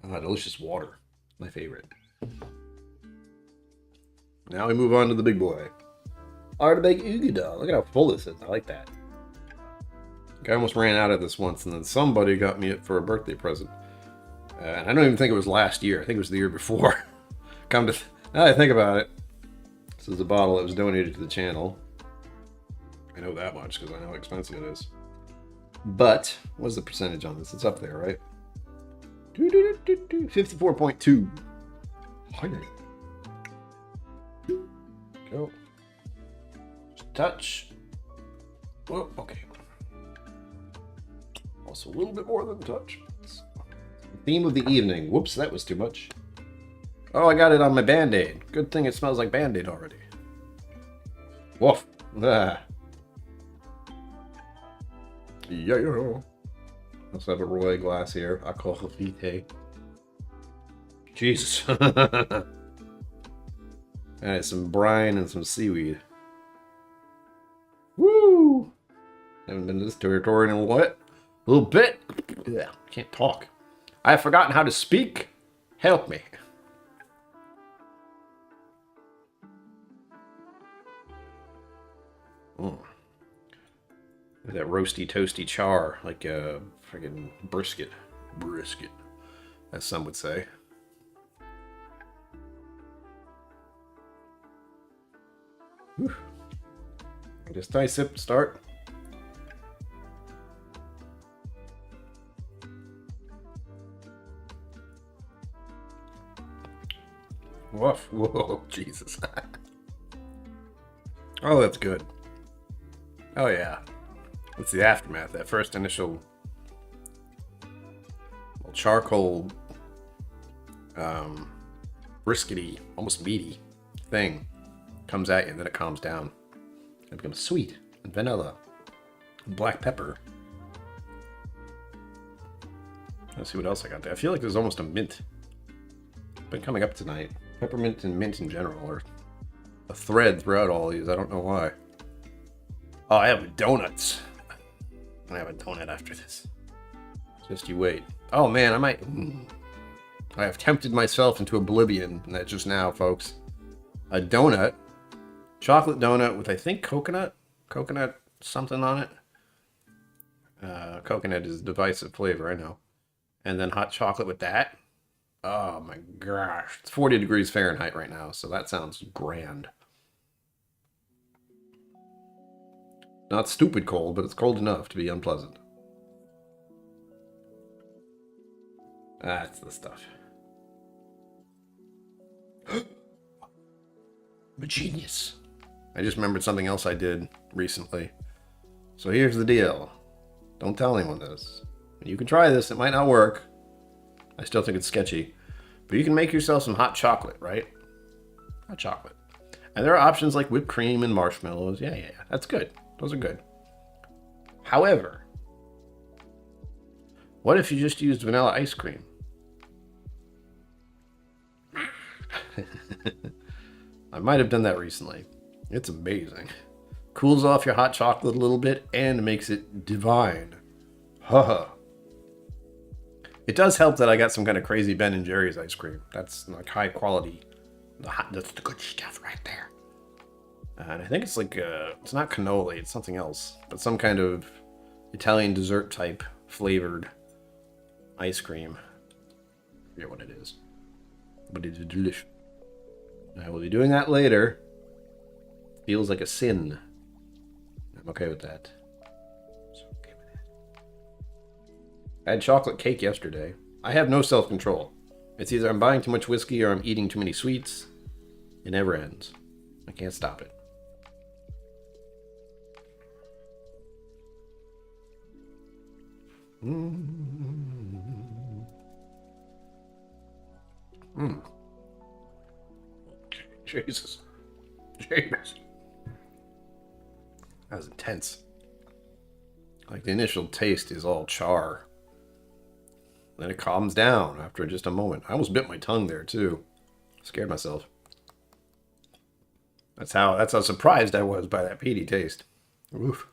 Delicious water. My favorite. Now we move on to the big boy. Ardbeg Ugada. Look at how full this is. I like that. I almost ran out of this once, and then somebody got me it for a birthday present. And I don't even think it was last year. I think it was the year before. Now that I think about it. This is a bottle that was donated to the channel. I know that much because I know how expensive it is. But, what's the percentage on this? It's up there, right? 54.2. Go. Just touch. Whoa, okay. Also a little bit more than touch. Theme of the evening. Whoops, that was too much. Oh, I got it on my Band-Aid. Good thing it smells like Band-Aid already. Woof. Ah. Yeah. Also have a Roy glass here. Alcohol vitae. Jesus. Alright, some brine and some seaweed. Woo! Haven't been to this territory in what? A little bit. Yeah, can't talk. I have forgotten how to speak. Help me. That roasty, toasty char, like a friggin' brisket. Brisket, as some would say. Whew. Just nice sip to start. Woof. Whoa, Jesus. Oh, that's good. Oh, yeah. What's the aftermath? That first initial charcoal, briskety, almost meaty thing comes at you, and then it calms down. It becomes sweet and vanilla and black pepper. Let's see what else I got there. I feel like there's almost a mint. Been coming up tonight. Peppermint and mint in general are a thread throughout all these. I don't know why. Oh, I have donuts. I'm gonna have a donut after this. Just you wait. Oh man, I might. I have tempted myself into oblivion just now, folks. A donut, chocolate donut with I think coconut something on it. Coconut is a divisive flavor, I know. And then hot chocolate with that. Oh my gosh, it's 40 degrees Fahrenheit right now, so that sounds grand. Not stupid cold, but it's cold enough to be unpleasant. That's the stuff. I'm a genius. I just remembered something else I did recently. So here's the deal. Don't tell anyone this. You can try this. It might not work. I still think it's sketchy. But you can make yourself some hot chocolate, right? Hot chocolate. And there are options like whipped cream and marshmallows. Yeah. That's good. Those are good. However, what if you just used vanilla ice cream? I might have done that recently. It's amazing. Cools off your hot chocolate a little bit and makes it divine. Haha. It does help that I got some kind of crazy Ben & Jerry's ice cream. That's like high quality. That's the good stuff right there. And I think it's like, it's not cannoli, it's something else. But some kind of Italian dessert type flavored ice cream. I forget what it is. But it is delicious. I will be doing that later. Feels like a sin. I'm okay with that. I had chocolate cake yesterday. I have no self-control. It's either I'm buying too much whiskey or I'm eating too many sweets. It never ends. I can't stop it. Jesus. That was intense. Like the initial taste is all char. Then it calms down after just a moment. I almost bit my tongue there too. Scared myself. That's how surprised I was by that peaty taste. Oof.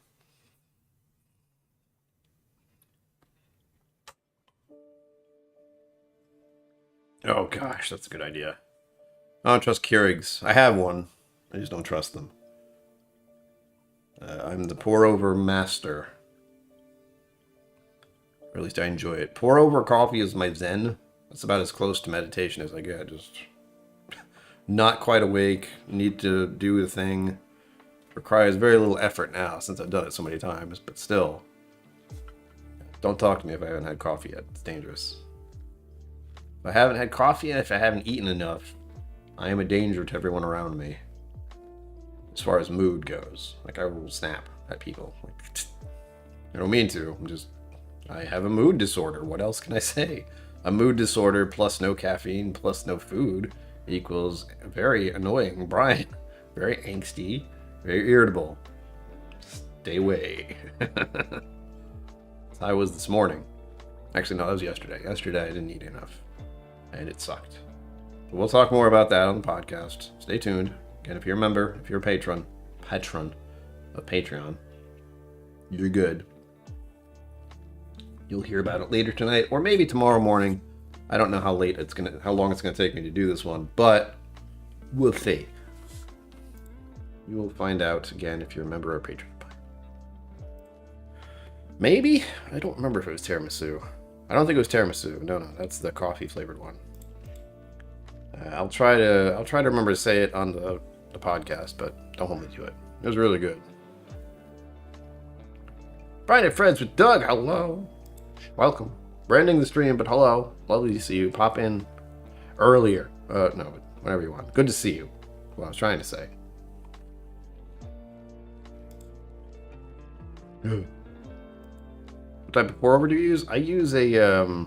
Oh gosh, that's a good idea. I don't trust Keurigs. I have one. I just don't trust them. I'm the pour-over master. Or at least I enjoy it. Pour-over coffee is my zen. That's about as close to meditation as I get. Just not quite awake. Need to do the thing. Requires very little effort now since I've done it so many times. But still. Don't talk to me if I haven't had coffee yet. It's dangerous. If I haven't had coffee and if I haven't eaten enough, I am a danger to everyone around me. As far as mood goes. Like, I will snap at people. Like, I don't mean to. I have a mood disorder. What else can I say? A mood disorder plus no caffeine plus no food equals very annoying Brian. Very angsty. Very irritable. Stay away. I was this morning. Actually, no, that was yesterday. Yesterday I didn't eat enough. And it sucked. But we'll talk more about that on the podcast. Stay tuned. Again, if you're a member, if you're a patron of Patreon, you're good. You'll hear about it later tonight, or maybe tomorrow morning. I don't know how long it's gonna take me to do this one, but we'll see. You will find out again if you're a member or patron. Maybe? I don't remember if it was tiramisu. I don't think it was tiramisu. No, that's the coffee flavored one. I'll try to remember to say it on the podcast, but don't hold me to it. It was really good. Brian and Friends with Doug, hello. Welcome. We're ending the stream, but hello. Lovely to see you. Pop in earlier. No, whatever you want. Good to see you. What I was trying to say. What type of pour over do you use? I use a,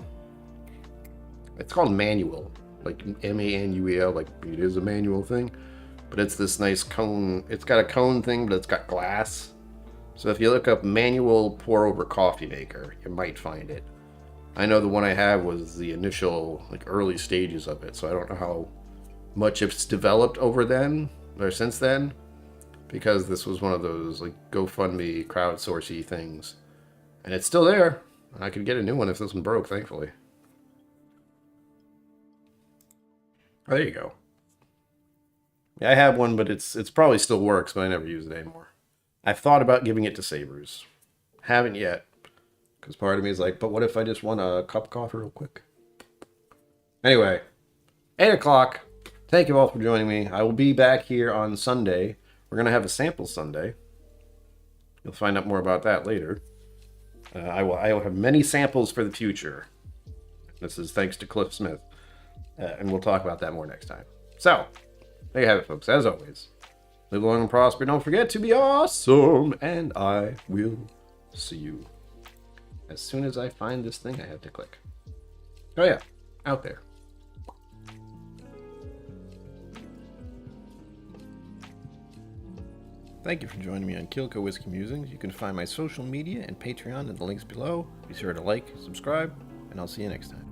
it's called manual. Like MANUEL, like it is a manual thing. But it's this nice cone. It's got a cone thing, but it's got glass. So if you look up manual pour over coffee maker, you might find it. I know the one I have was the initial, like early stages of it. So I don't know how much it's developed over then or since then. because this was one of those like GoFundMe crowdsourcey things, and it's still there. I could get a new one if this one broke, thankfully. Oh, there you go. Yeah, I have one, but it's probably still works, but I never use it anymore. I've thought about giving it to Sabres. Haven't yet, because part of me is like, but what if I just want a cup of coffee real quick? Anyway, 8 o'clock. Thank you all for joining me. I will be back here on Sunday. We're going to have a sample Sunday. You'll find out more about that later. I will have many samples for the future. This is thanks to Cliff Smith. And we'll talk about that more next time. So, there you have it, folks. As always, live long and prosper. Don't forget to be awesome. And I will see you as soon as I find this thing I have to click. Oh yeah, out there. Thank you for joining me on KillCo Whiskey Musings. You can find my social media and Patreon in the links below. Be sure to like, subscribe, and I'll see you next time.